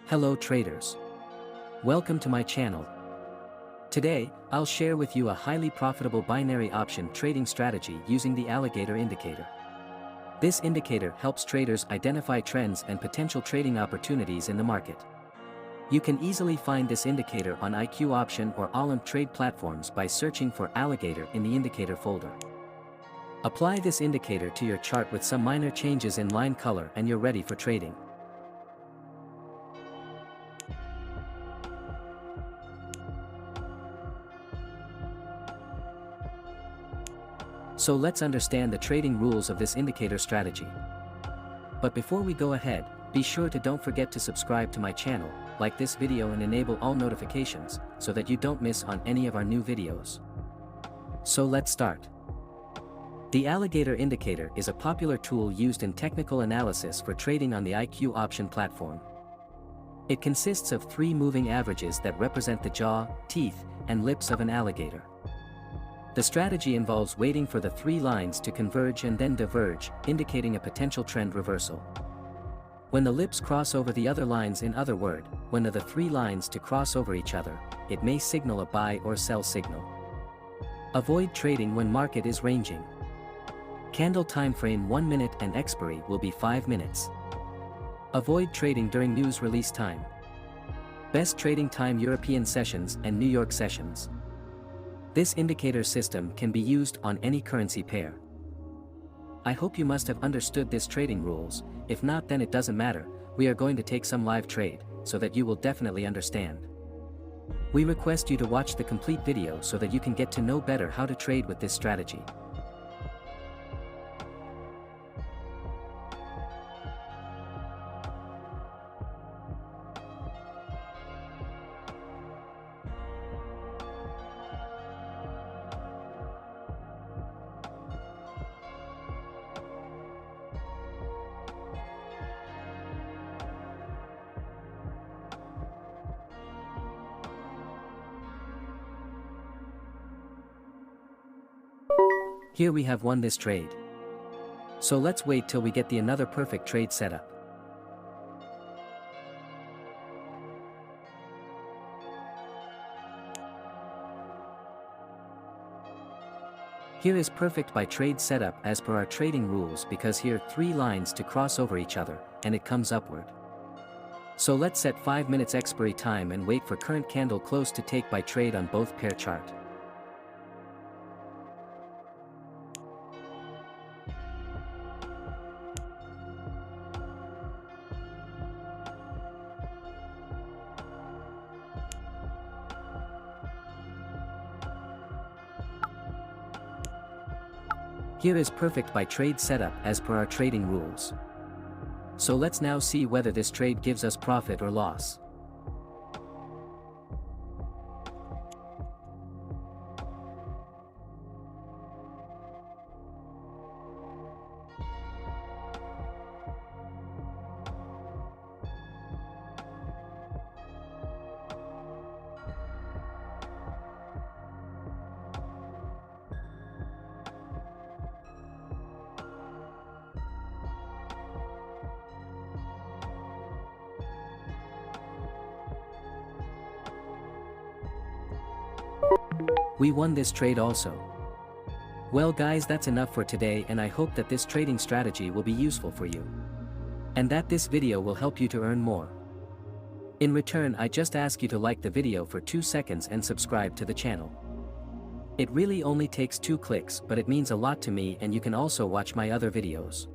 Hello traders. Welcome to my channel. Today, I'll share with you a highly profitable binary option trading strategy using the alligator indicator. This indicator helps traders identify trends and potential trading opportunities in the market. You can easily find this indicator on IQ Option or olymptrade platforms by searching for alligator in the indicator folder. Apply this indicator to your chart with some minor changes in line color and you're ready for trading. So let's understand the trading rules of this indicator strategy. But before we go ahead, be sure to don't forget to subscribe to my channel, like this video and enable all notifications, so that you don't miss on any of our new videos. So let's start. The alligator indicator is a popular tool used in technical analysis for trading on the IQ Option platform. It consists of 3 moving averages that represent the jaw, teeth, and lips of an alligator. The strategy involves waiting for the 3 lines to converge and then diverge, indicating a potential trend reversal. When the lips cross over the other lines, in other words, when the 3 lines to cross over each other, it may signal a buy or sell signal. Avoid trading when market is ranging. Candle time frame 1 minute and expiry will be 5 minutes. Avoid trading during news release time. Best trading time European sessions and New York sessions. This indicator system can be used on any currency pair. I hope you must have understood this trading rules. If not, then it doesn't matter. We are going to take some live trade, so that you will definitely understand. We request you to watch the complete video so that you can get to know better how to trade with this strategy. Here we have won this trade. So let's wait till we get the another perfect trade setup. Here is perfect by trade setup as per our trading rules, because here 3 lines to cross over each other, and it comes upward. So let's set 5 minutes expiry time and wait for current candle close to take by trade on both pair chart. Here is perfect by trade setup as per our trading rules. So let's now see whether this trade gives us profit or loss. We won this trade also. Well guys, that's enough for today, and I hope that this trading strategy will be useful for you. And that this video will help you to earn more. In return, I just ask you to like the video for 2 seconds and subscribe to the channel. It really only takes 2 clicks, but it means a lot to me, and you can also watch my other videos.